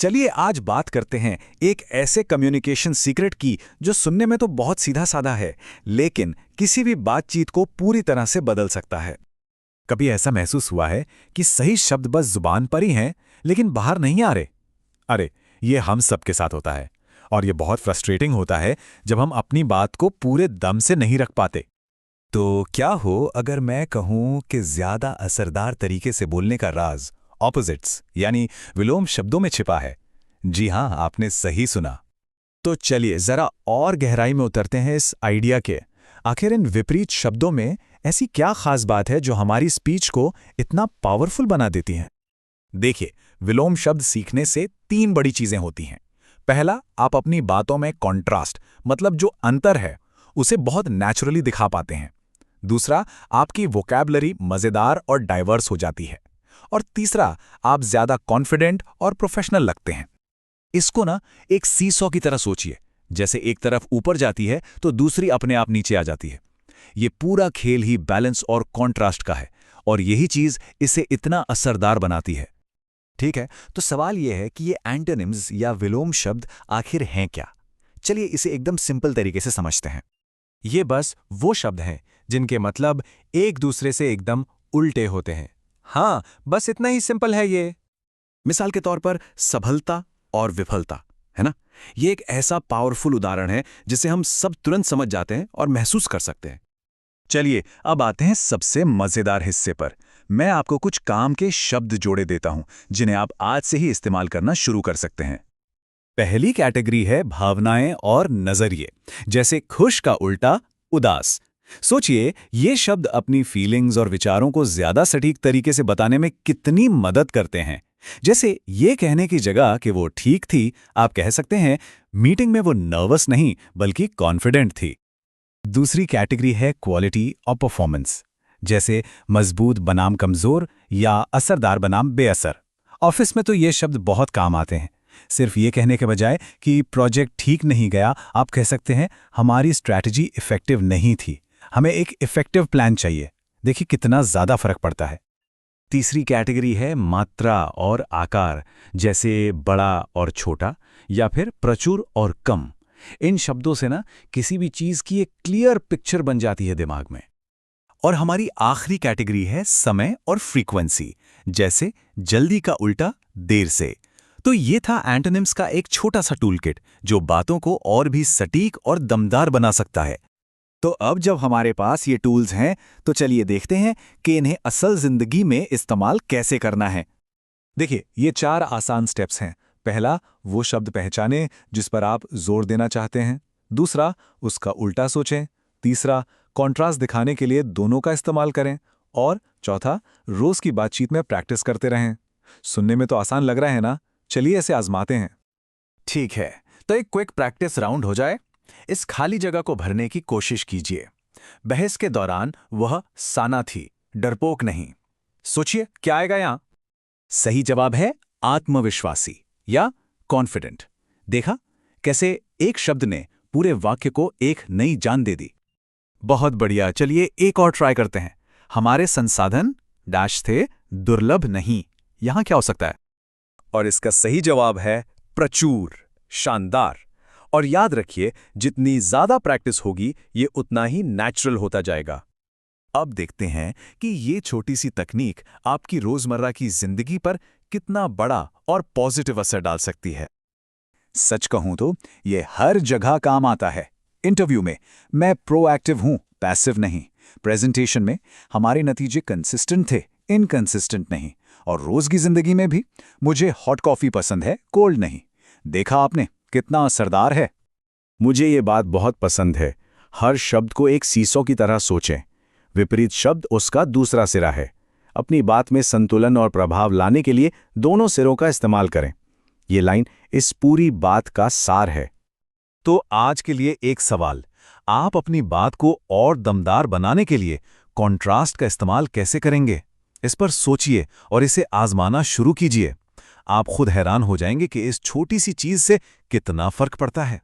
चलिए आज बात करते हैं एक ऐसे कम्युनिकेशन सीक्रेट की जो सुनने में तो बहुत सीधा साधा है, लेकिन किसी भी बातचीत को पूरी तरह से बदल सकता है। कभी ऐसा महसूस हुआ है कि सही शब्द बस जुबान पर ही हैं, लेकिन बाहर नहीं आ रहे? अरे, ये हम सबके साथ होता है और ये बहुत फ्रस्ट्रेटिंग होता है जब हम अपनी बात को पूरे दम से नहीं रख पाते। तो क्या हो अगर मैं कहूं कि ज्यादा असरदार तरीके से बोलने का राज ऑपोजिट्स यानी विलोम शब्दों में छिपा है? जी हां, आपने सही सुना। तो चलिए जरा और गहराई में उतरते हैं इस आइडिया के। आखिर इन विपरीत शब्दों में ऐसी क्या खास बात है जो हमारी स्पीच को इतना पावरफुल बना देती है? देखिए, विलोम शब्द सीखने से 3 बड़ी चीजें होती हैं। पहला, आप अपनी बातों में कॉन्ट्रास्ट मतलब जो अंतर है उसे बहुत नेचुरली दिखा पाते हैं। दूसरा, आपकी वोकैबुलरी मजेदार और डाइवर्स हो जाती है। और तीसरा, आप ज्यादा कॉन्फिडेंट और प्रोफेशनल लगते हैं। इसको ना एक सीसॉ की तरह सोचिए, जैसे एक तरफ ऊपर जाती है तो दूसरी अपने आप नीचे आ जाती है। ये पूरा खेल ही बैलेंस और कॉन्ट्रास्ट का है और यही चीज इसे इतना असरदार बनाती है। ठीक है, तो सवाल यह है कि ये एंटोनिम्स या विलोम शब्द आखिर हैं क्या? चलिए इसे एकदम सिंपल तरीके से समझते हैं। ये बस वो शब्द हैं जिनके मतलब एक दूसरे से एकदम उल्टे होते हैं। हाँ, बस इतना ही सिंपल है ये। मिसाल के तौर पर सफलता और विफलता, है ना? ये एक ऐसा पावरफुल उदाहरण है जिसे हम सब तुरंत समझ जाते हैं और महसूस कर सकते हैं। चलिए अब आते हैं सबसे मजेदार हिस्से पर। मैं आपको कुछ काम के शब्द जोड़े देता हूं जिन्हें आप आज से ही इस्तेमाल करना शुरू कर सकते हैं। पहली कैटेगरी है भावनाएं और नजरिए, जैसे खुश का उल्टा उदास। सोचिए, ये शब्द अपनी फीलिंग्स और विचारों को ज्यादा सटीक तरीके से बताने में कितनी मदद करते हैं। जैसे ये कहने की जगह कि वो ठीक थी, आप कह सकते हैं मीटिंग में वो नर्वस नहीं बल्कि कॉन्फिडेंट थी। दूसरी कैटेगरी है क्वालिटी और परफॉर्मेंस, जैसे मजबूत बनाम कमजोर या असरदार बनाम बेअसर। ऑफिस में तो ये शब्द बहुत काम आते हैं। सिर्फ ये कहने के बजाय कि प्रोजेक्ट ठीक नहीं गया, आप कह सकते हैं हमारी स्ट्रैटेजी इफेक्टिव नहीं थी, हमें एक इफेक्टिव प्लान चाहिए। देखिए कितना ज्यादा फर्क पड़ता है। तीसरी कैटेगरी है मात्रा और आकार, जैसे बड़ा और छोटा या फिर प्रचुर और कम। इन शब्दों से ना किसी भी चीज की एक क्लियर पिक्चर बन जाती है दिमाग में। और हमारी आखिरी कैटेगरी है समय और फ्रीक्वेंसी, जैसे जल्दी का उल्टा देर से। तो ये था एंटोनिम्स का एक छोटा सा टूलकिट जो बातों को और भी सटीक और दमदार बना सकता है। तो अब जब हमारे पास ये टूल्स हैं, तो चलिए देखते हैं कि इन्हें असल जिंदगी में इस्तेमाल कैसे करना है। देखिए, ये 4 आसान स्टेप्स हैं। पहला, वो शब्द पहचानें जिस पर आप जोर देना चाहते हैं। दूसरा, उसका उल्टा सोचें। तीसरा, कॉन्ट्रास्ट दिखाने के लिए दोनों का इस्तेमाल करें। और चौथा, रोज की बातचीत में प्रैक्टिस करते रहें। सुनने में तो आसान लग रहा है ना? चलिए इसे आजमाते हैं। ठीक है, तो एक क्विक प्रैक्टिस राउंड हो जाए। इस खाली जगह को भरने की कोशिश कीजिए। बहस के दौरान वह साना थी, डरपोक नहीं। सोचिए क्या आएगा यहां? सही जवाब है आत्मविश्वासी या कॉन्फिडेंट। देखा कैसे एक शब्द ने पूरे वाक्य को एक नई जान दे दी। बहुत बढ़िया, चलिए एक और ट्राई करते हैं। हमारे संसाधन डैश थे दुर्लभ नहीं। यहां क्या हो सकता है? और इसका सही जवाब है प्रचुर, शानदार। और याद रखिए, जितनी ज्यादा प्रैक्टिस होगी ये उतना ही नेचुरल होता जाएगा। अब देखते हैं कि ये छोटी सी तकनीक आपकी रोजमर्रा की जिंदगी पर कितना बड़ा और पॉजिटिव असर डाल सकती है। सच कहूं तो ये हर जगह काम आता है। इंटरव्यू में मैं प्रोएक्टिव हूं, पैसिव नहीं। प्रेजेंटेशन में हमारे नतीजे कंसिस्टेंट थे, इनकंसिस्टेंट नहीं। और रोज की जिंदगी में भी मुझे हॉट कॉफी पसंद है, कोल्ड नहीं। देखा आपने कितना असरदार है? मुझे ये बात बहुत पसंद है। हर शब्द को एक सीसॉ की तरह सोचें। विपरीत शब्द उसका दूसरा सिरा है। अपनी बात में संतुलन और प्रभाव लाने के लिए दोनों सिरों का इस्तेमाल करें। ये लाइन इस पूरी बात का सार है। तो आज के लिए एक सवाल, आप अपनी बात को और दमदार बनाने के लिए कॉन्ट्रास्ट का इस्तेमाल कैसे करेंगे? इस पर सोचिए और इसे आजमाना शुरू कीजिए। आप खुद हैरान हो जाएंगे कि इस छोटी सी चीज से कितना फर्क पड़ता है।